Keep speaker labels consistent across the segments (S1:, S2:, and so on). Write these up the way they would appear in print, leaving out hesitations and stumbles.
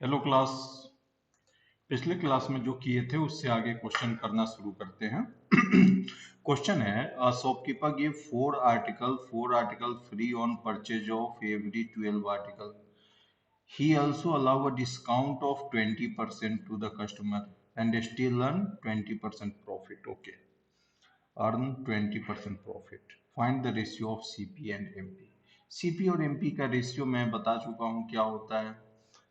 S1: Hello class. पिछले class में जो किए थे उससे आगे क्वेश्चन करना शुरू करते हैं। क्वेश्चन है, shopkeeper give four article free on purchase of every 12 article. He also allow a discount of 20% to the customer and still earn 20% profit. Okay, earn 20% profit. Find the ratio of CP and MP. CP और MP का ratio मैं बता चुका हूँ क्या होता है।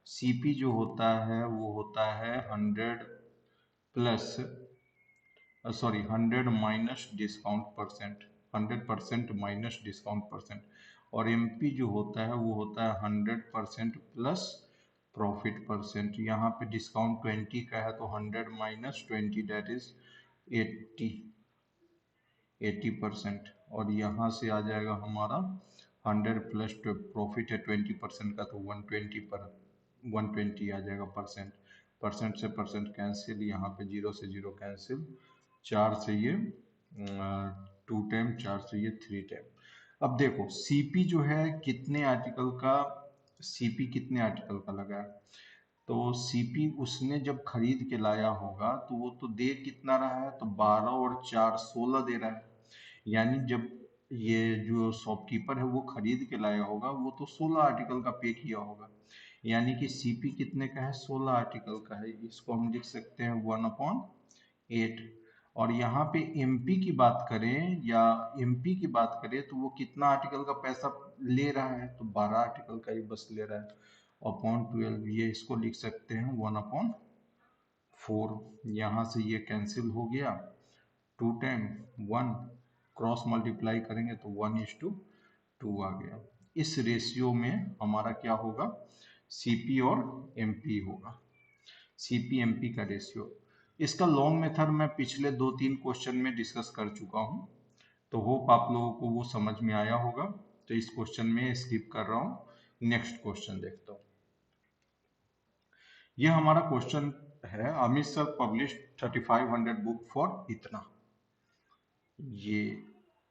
S1: CP जो होता है वो होता है 100 minus discount percent, 100% minus discount percent. और MP जो होता है वो होता है 100% प्लस प्रॉफिट परसेंट। यहाँ पे डिस्काउंट 20 का है तो 100 - 20 दैट इज 80, 80%। और यहाँ से आ जाएगा हमारा 100 प्लस प्रॉफिट है 20% का तो 120 पर 120 आ जाएगा परसेंट। परसेंट से परसेंट कैंसिल, यहाँ पे जीरो से जीरो कैंसिल, चार से ये 2 टाइम, चार से ये 3 टाइम। अब देखो सीपी जो है कितने आर्टिकल का, सीपी कितने आर्टिकल का लगा है। तो सीपी उसने जब खरीद के लाया होगा तो वो तो दे कितना रहा है, तो 12 और 4 16 दे रहा है। यानी जब ये जो शॉपकीपर है वो खरीद के लाया होगा वो तो 16 आर्टिकल का पे किया होगा। यानी कि सीपी कितने का है, 16 आर्टिकल का है। इसको हम लिख सकते हैं 1/8। और यहाँ पे एमपी की बात करें या एमपी की बात करें तो वो कितना आर्टिकल का पैसा ले रहा है, तो 12 आर्टिकल का ही बस ले रहा है। अपॉन 12, ये इसको लिख सकते हैं 1/4। यहाँ से ये कैंसिल हो गया, 2 टाइम 1, क्रॉस मल्टीप्लाई करेंगे तो 1:2 आ गया। इस रेशियो में हमारा क्या होगा, सीपी और एमपी होगा, सीपी एमपी का रेशियो। इसका लॉन्ग मेथड मैं पिछले 2-3 क्वेश्चन में डिस्कस कर चुका हूँ, तो होप आप लोगों को वो समझ में आया होगा। तो इस क्वेश्चन में स्किप कर रहा हूँ, नेक्स्ट क्वेश्चन देखता हूँ। यह हमारा क्वेश्चन है, Amit sir publish 3500 book for इतना। ये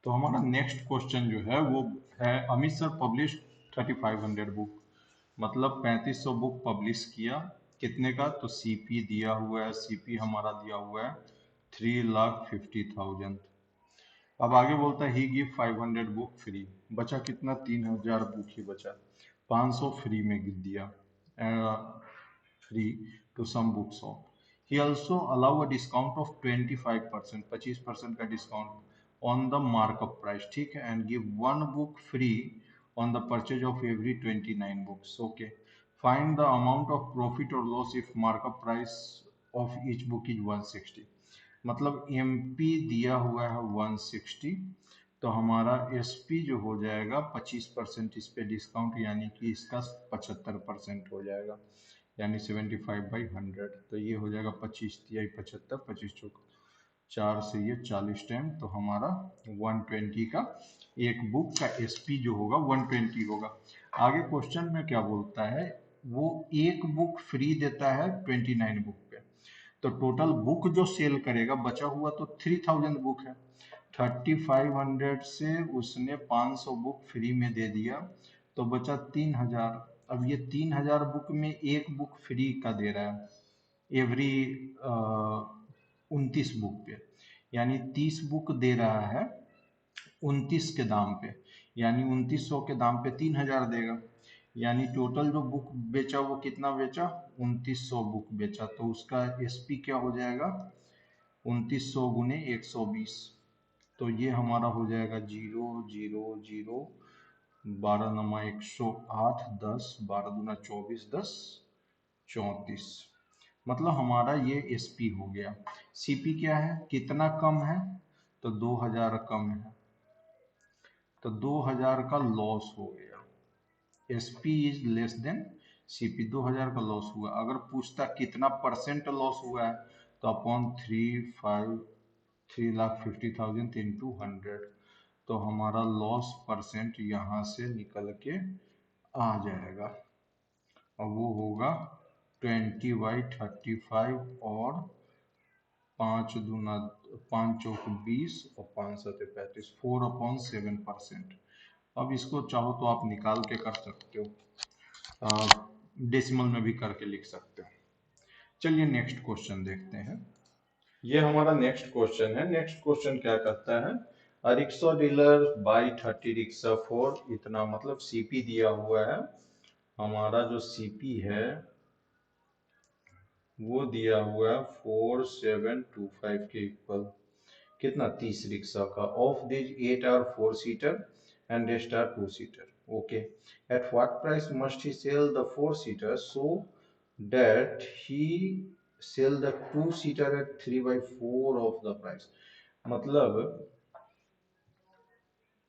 S1: तो हमारा नेक्स्ट क्वेश्चन जो है वो है, अमित सर पब्लिश 3500 बुक, मतलब 3500 बुक पब्लिश किया। कितने का, तो सीपी दिया हुआ है, सीपी हमारा दिया हुआ है 3,50,000। अब आगे बोलता है ही गिव 500 बुक फ्री, बचा कितना, 3000 बुक ही बचा, 500 फ्री में गिर दिया, free to some book shop. He also allow a discount of 25%, 25% का discount on the markup price, ठीक है, and give 1 book free on the purchase of every 29 books. Okay. Find the amount of profit or loss if markup price of each book is 160. मतलब MP दिया हुआ है 160, तो हमारा SP जो हो जाएगा 25% इस पे डिस्काउंट, यानी कि इसका 75% हो जाएगा, यानी 75/100। तो ये हो जाएगा 25 तिहाई 75, 25 चौक 4 से ये 40 टाइम, तो हमारा 120 का एक बुक का SP जो होगा 120 होगा। आगे क्वेश्चन में क्या बोलता है, वो एक बुक फ्री देता है 29 बुक पे, तो टोटल बुक जो सेल करेगा बचा हुआ तो 3000 बुक है। 3500 से उसने 500 बुक फ्री में दे दिया, तो बचा 3000। अब ये 3000 बुक में एक बुक फ्री का दे रहा है एवरी 29 बुक पे, यानी 30 बुक दे रहा है 29 के दाम पे, यानी 2900 के दाम पे 3000 देगा। यानी टोटल जो बुक बेचा वो कितना बेचा, 2900 बुक बेचा, तो उसका एसपी क्या हो जाएगा, 2900 गुने 120। तो ये हमारा हो जाएगा 0 0 0, 12 × 108, 10, 12 × 2 = 24, 10 34। मतलब हमारा ये एसपी हो गया। सीपी क्या है, कितना कम है, तो 2000 कम है, तो 2000 का लॉस हो गया। SP is less than CP, 2000 का लॉस हुआ। अगर पूछता कितना परसेंट लॉस हुआ है, तो अपॉन 3,50,000 इंटू 100, तो हमारा लॉस परसेंट यहाँ से निकल के आ जाएगा, और वो होगा 20/35, और 5 चौक 20 और 5 सत्ते 35, 4/7%। अब इसको चाहो तो आप निकाल के कर सकते हो। डेसिमल में भी करके लिख सकते हो। चलिए नेक्स्ट क्वेश्चन देखते हैं। ये हमारा नेक्स्ट क्वेश्चन है। नेक्स्ट क्वेश्चन क्या कहता है, a rickshaw dealer buy 30 rickshaw for इतना, मतलब सीपी दिया हुआ है। हमारा जो सीपी है वो दिया हुआ है 4725 के इक्वल, कितना 30 रिक्शा का। Of this 8 are 4 seater and rest are 2 seater. Okay, at what price must he sell the 4 seater so that he sell the 2 seater at 3/4 of the price. मतलब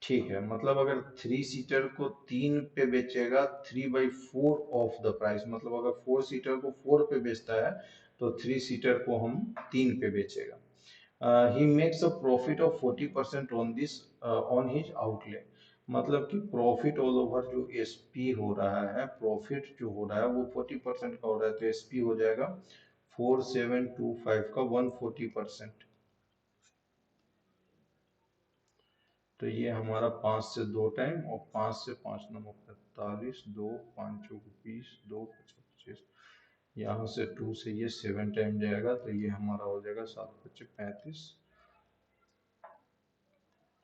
S1: ठीक है, मतलब अगर 3 सीटर को 3 पे बेचेगा 3/4 ऑफ द प्राइस, मतलब अगर 4 सीटर को 4 पे बेचता है तो 3 सीटर को हम 3 पे बेचेगा। He makes a profit of 40% on this on his outlay. मतलब कि प्रॉफिट ऑल ओवर जो एसपी हो रहा है, प्रॉफिट जो हो रहा है वो 40% का हो रहा है, तो एसपी हो जाएगा 4725 का 140%। तो ये हमारा 5 से 2 टाइम और 5 से 5 नंबर 45, 2 5 20, 2 25, यहाँ से 2 से ये 7 टाइम जाएगा, तो ये हमारा हो जाएगा 7 25 35,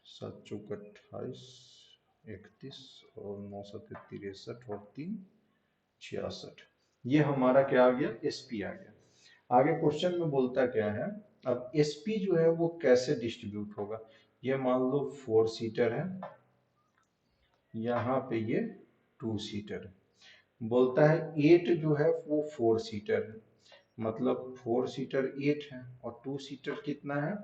S1: 7 चौक 28, 31 और 9 7 63 और 3 66। ये हमारा क्या आ गया, एसपी आ गया। आगे क्वेश्चन में बोलता क्या है, अब एसपी जो है वो कैसे डिस्ट्रीब्यूट होगा। ये मान लो 4 सीटर है, यहाँ पे ये 2 सीटर है। बोलता है 8 जो है वो 4 सीटर है, मतलब 4 सीटर 8 है और 2 सीटर कितना है,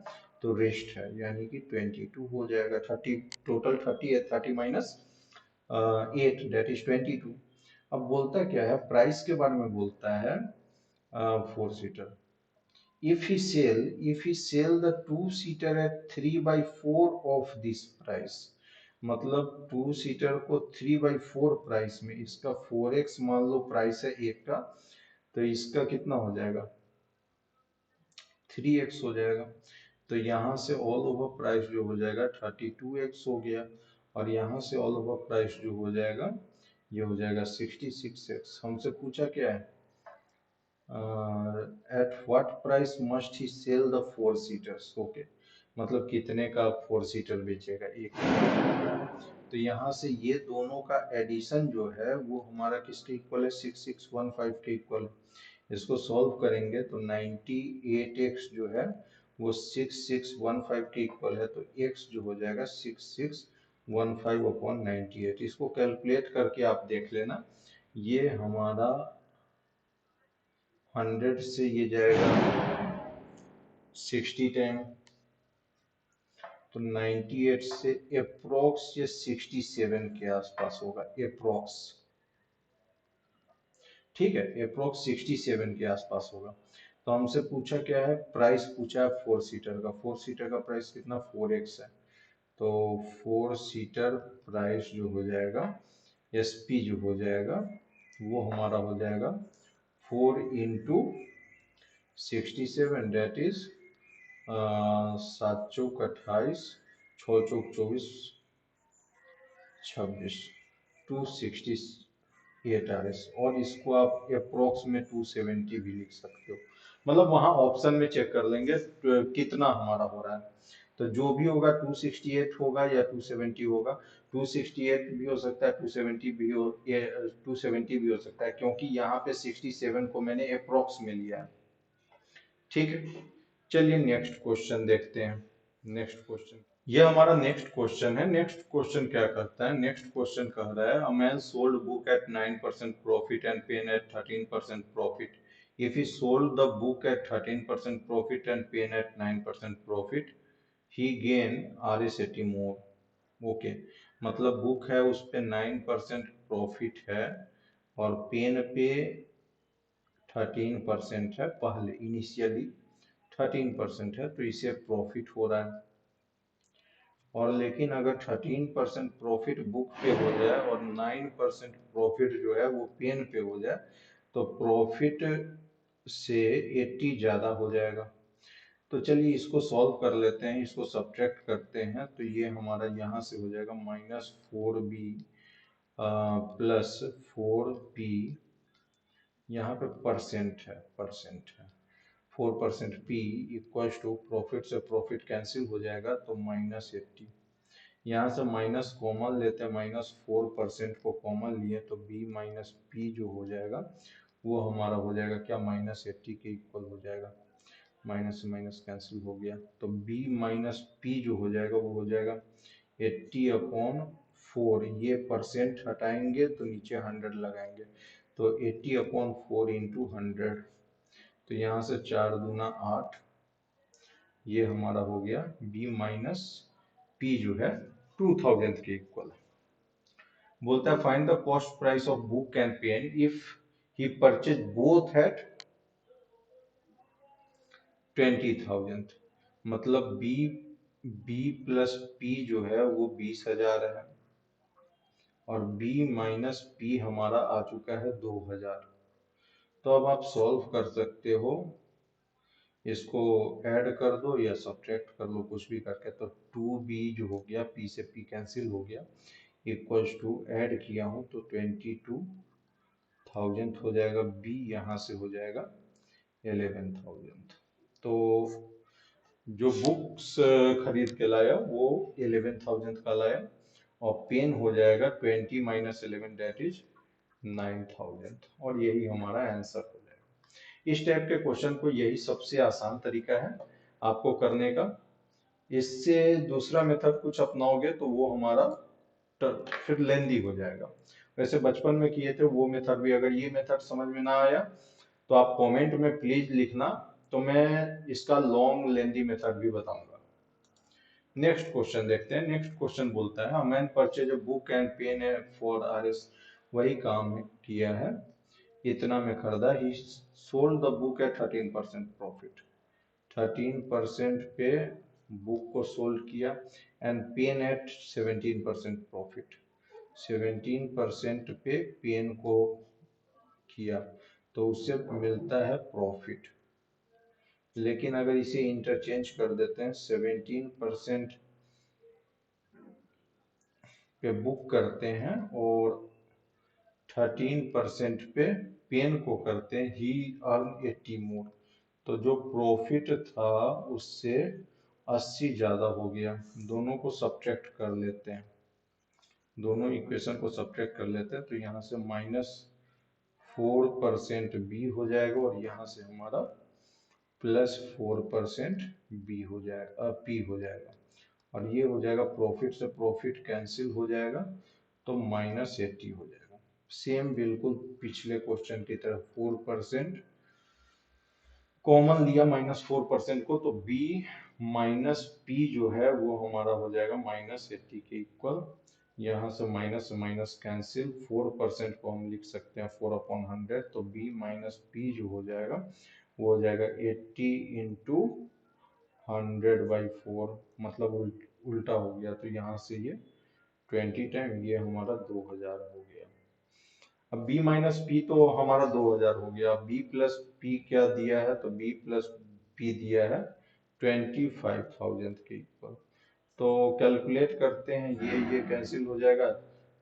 S1: तो रेस्ट है, यानी कि 22 हो जाएगा। 30 टोटल 30 है, 30 माइनस 8 दैट इज 22। अब बोलता क्या है, प्राइस के बारे में बोलता है 4 seater. if he sell the 2 seater at 3/4 of this price, मतलब 2 सीटर को 3/4 प्राइस में, इसका 4x मान लो प्राइस है एक का, तो इसका कितना हो जाएगा 3x हो जाएगा। तो यहाँ से ऑल ओवर प्राइस जो हो जाएगा 32x हो गया, और यहाँ से ऑल ओवर प्राइस जो हो जाएगा ये हो जाएगा 66x। हमसे पूछा क्या है, at what price must he sell the 4 seaters. Okay, मतलब कितने का 4 सीटर बेचेगा, एक। तो यहाँ से ये दोनों का एडिशन जो है वो हमारा किसके इक्वल है, 6615 के इक्वल है। इसको सॉल्व करेंगे तो 98x जो है वो 6615 के इक्वल है, तो x जो हो जाएगा 6615 अपॉन 98। इसको कैलकुलेट करके आप देख लेना, ये हमारा 100 से ये जाएगा 60 टाइम, तो 98 से अप्रोक्स ये 67 के आसपास होगा, अप्रोक्स। ठीक है, अप्रोक्स 67 के आसपास होगा। तो हमसे पूछा क्या है, प्राइस पूछा है 4 सीटर का। 4 सीटर का प्राइस कितना 4x है, तो 4 सीटर प्राइस जो हो जाएगा, एसपी जो हो जाएगा वो हमारा हो जाएगा 4 इंटू 67 डेट इज 7 चौक 28, 6 चौक 24, 26, 268 और इसको आप अप्रोक्स में 270 भी लिख सकते हो। मतलब वहां ऑप्शन में चेक कर लेंगे कितना हमारा हो रहा है, तो जो भी होगा 268 होगा या 270 होगा। 268 भी हो सकता है, 270 भी हो, 270 भी हो सकता है, क्योंकि यहाँ पे 67 को मैंने अप्रोक्स में लिया है। ठीक है, चलिए नेक्स्ट क्वेश्चन देखते हैं। नेक्स्ट क्वेश्चन, ये हमारा नेक्स्ट क्वेश्चन है। नेक्स्ट क्वेश्चन क्या कहता है, नेक्स्ट क्वेश्चन कह रहा है, a man sold book at 9% profit and pen at 13% profit. If he sold the book at 13% profit and pen at 9% profit, he gain RSAT more. Okay, मतलब book है उस पे 9% प्रॉफिट है और पेन पे 13% है, पहले इनिशियली 13% है, तो इसे प्रॉफिट हो रहा है। और लेकिन अगर 13% प्रॉफिट बुक पे हो जाए और 9% प्रॉफिट जो है वो पेन पे हो जाए, तो प्रॉफिट से 80 ज्यादा हो जाएगा। तो चलिए इसको सॉल्व कर लेते हैं, इसको सब्ट्रैक्ट करते हैं, तो ये हमारा यहाँ से हो जाएगा -4b प्लस 4p यहाँ पे परसेंट है 4%। पी इक्वल्स टू प्रॉफिट से प्रॉफिट कैंसिल हो जाएगा तो -80। यहाँ से माइनस कॉमन लेते हैं, -4% को कॉमन लिए तो b माइनस पी जो हो जाएगा वो हमारा हो जाएगा क्या, -80 के इक्वल हो जाएगा। माइनस से माइनस कैंसिल हो गया तो b माइनस पी जो हो जाएगा वो हो जाएगा 80/4। ये परसेंट हटाएंगे तो नीचे 100 लगाएंगे तो 80/4 इंटू 100। तो यहाँ से 4 दूना 8, ये हमारा हो गया b माइनस पी जो है 2000 के इक्वल। बोलता है find the cost price of book and pen if he purchase both at 20,000। मतलब बी प्लस पी जो है वो 20,000 है और b माइनस पी हमारा आ चुका है 2,000। तो अब आप सॉल्व कर सकते हो, इसको ऐड कर दो या सब्ट्रैक्ट कर लो कुछ भी करके। तो 2b जो हो गया, p से p कैंसिल हो गया, इक्वल्स टू ऐड किया हूं तो 22,000 हो जाएगा, b यहाँ से हो जाएगा 11,000। तो जो बुक्स खरीद के लाया वो 11,000 का लाया और पेन हो जाएगा 20 माइनस 11 डेट इज 9,000 और यही हमारा आंसर हो जाएगा। इस टाइप के क्वेश्चन को यही सबसे आसान तरीका है आपको करने का। इससे दूसरा मेथड कुछ अपनाओगे तो वो हमारा फिर लेंदी हो जाएगा। वैसे बचपन में किए थे वो मेथड भी, अगर ये मेथड समझ में ना आया तो आप कमेंट में प्लीज लिखना, तो मैं इसका लॉन्ग लेंदी मेथड भी बताऊंगा। नेक्स्ट क्वेश्चन देखते हैं। नेक्स्ट क्वेश्चन बोलता है man purchase a book and pen for RS। वही काम किया है, इतना में खरीदा। He sold the book at 13% profit. 13% पे बुक को सोल्ड किया एंड पेन एट 17% प्रॉफिट। 17% पे पेन को किया तो उससे मिलता है प्रॉफिट। लेकिन अगर इसे इंटरचेंज कर देते हैं, 17% पे बुक करते हैं और 13% पे पेन को करते हैं, ही अर्न 80 मोर। तो जो प्रॉफिट था उससे 80 ज्यादा हो गया। दोनों को सब्ट्रैक्ट कर लेते हैं, दोनों इक्वेशन को सब्ट्रैक्ट कर लेते हैं तो यहाँ से -4% बी हो जाएगा और यहाँ से हमारा +4% बी हो जाएगा, पी हो जाएगा और ये हो जाएगा प्रॉफिट से प्रॉफिट कैंसिल हो जाएगा तो -80 हो जाएगा। सेम बिल्कुल पिछले क्वेश्चन की तरह 4% कॉमन लिया -4% को तो b माइनस पी जो है वो हमारा हो जाएगा -80 के इक्वल। यहाँ से माइनस कैंसिल, 4% को हम लिख सकते हैं 4/100 तो b माइनस पी जो हो जाएगा वो हो जाएगा 80 इंटू 100/4, मतलब उल्टा हो गया तो यहाँ से ये 20 टाइम ये हमारा 2,000 हो गया। अब b माइनस पी तो हमारा 2,000 हो गया। b प्लस पी क्या दिया है, तो b प्लस पी दिया है 25,000 के इक्वल। तो कैलकुलेट करते हैं, ये कैंसिल हो जाएगा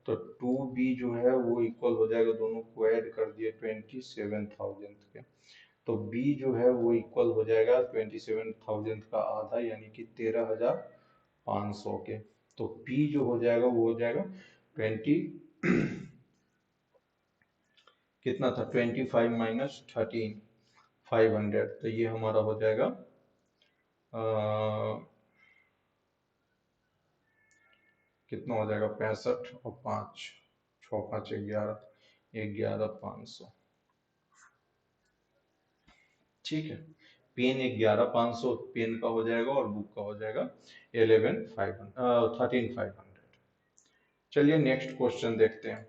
S1: तो 2b जो है वो इक्वल हो जाएगा, दोनों को ऐड कर दिए 27,000 के। तो b जो है वो इक्वल हो जाएगा 27,000 का आधा यानी कि 13,500 के। तो p जो हो जाएगा वो हो जाएगा 20 कितना था, 25 माइनस 13 500। तो ये हमारा हो जाएगा कितना हो जाएगा 65 और 5 6 5 11 11,500। ठीक है, पेन 11,500 पेन का हो जाएगा और बुक का हो जाएगा 13,500। चलिए नेक्स्ट क्वेश्चन देखते हैं।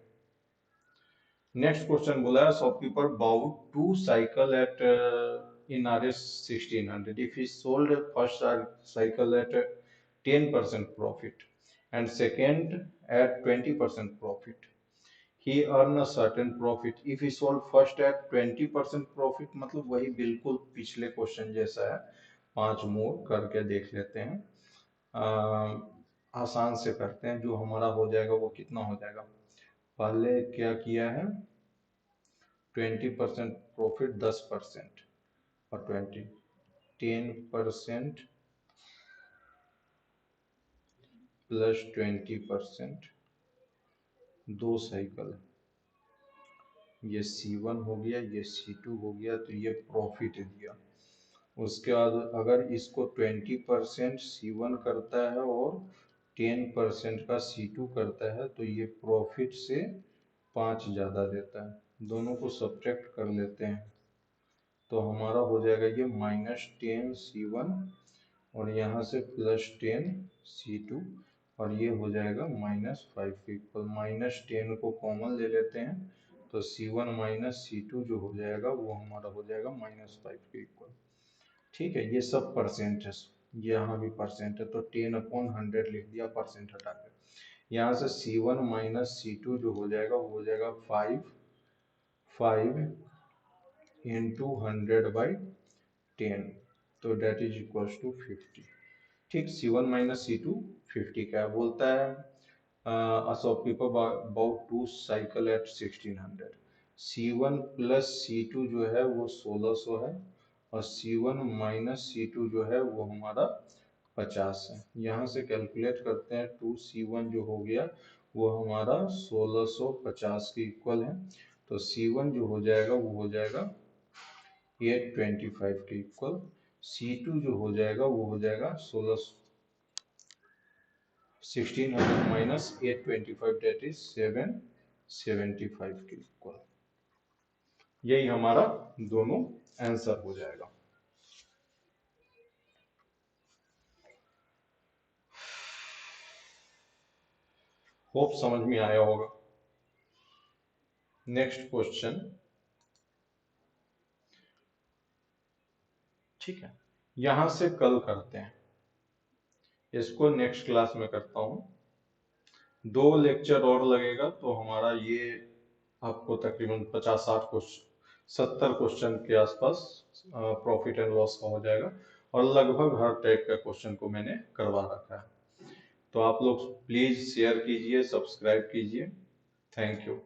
S1: नेक्स्ट क्वेश्चन बोला है shopkeeper bought 2 cycle at in RS 1600 if he sold first cycle at 10% profit and second at 20% profit, he earn a certain profit if he sold first at 20% profit। मतलब वही बिल्कुल पिछले question जैसा है। 5 मोर करके देख लेते हैं, आसान से करते हैं। जो हमारा हो जाएगा वो कितना हो जाएगा, पहले क्या किया है 20% प्रॉफिट 10% और 10% प्लस 20%, 2 साइकिल, ये C1 हो गया, ये C2 हो गया, तो ये प्रॉफिट दिया। उसके बाद अगर इसको 20% C1 करता है और 10% का C2 करता है तो ये प्रॉफिट से 5 ज़्यादा देता है। दोनों को सब्ट्रैक्ट कर लेते हैं तो हमारा हो जाएगा ये -10 C1 और यहाँ से +10 C2 और ये हो जाएगा -5 के इक्वल। -10 को कॉमन ले लेते हैं तो C1 - C2 जो हो जाएगा वो हमारा हो जाएगा -5 के इक्वल। ठीक है, ये सब परसेंट है, यहाँ भी परसेंट है तो 10/100 लिख दिया परसेंट हटा कर। यहाँ से C1 - C2 जो हो जाएगा वो हो जाएगा 5 into 100/10, तो डेट इज इक्वल टू 50। ठीक, C1 - C2 50 का बोलता है a shopkeeper bought 2 cycle at 1600। C1 + C2 जो है वो 1600 है और C1 - C2 जो है वो हमारा 50 है। यहाँ से कैलकुलेट करते हैं 2C1 जो हो गया वो हमारा 1650 के इक्वल है, तो C1 जो हो जाएगा वो हो जाएगा 825 के इक्वल। C2 जो हो जाएगा वो हो जाएगा 1600 - 825 डेट इज 775 के इक्वल। यही हमारा दोनों आंसर हो जाएगा। होप समझ में आया होगा। नेक्स्ट क्वेश्चन, ठीक है, यहां से कल करते हैं, इसको नेक्स्ट क्लास में करता हूं। 2 लेक्चर और लगेगा तो हमारा ये आपको तकरीबन 50-60 क्वेश्चन 70 क्वेश्चन के आसपास प्रॉफिट एंड लॉस का हो जाएगा और लगभग हर टाइप का क्वेश्चन को मैंने करवा रखा है। तो आप लोग प्लीज शेयर कीजिए, सब्सक्राइब कीजिए। Thank you.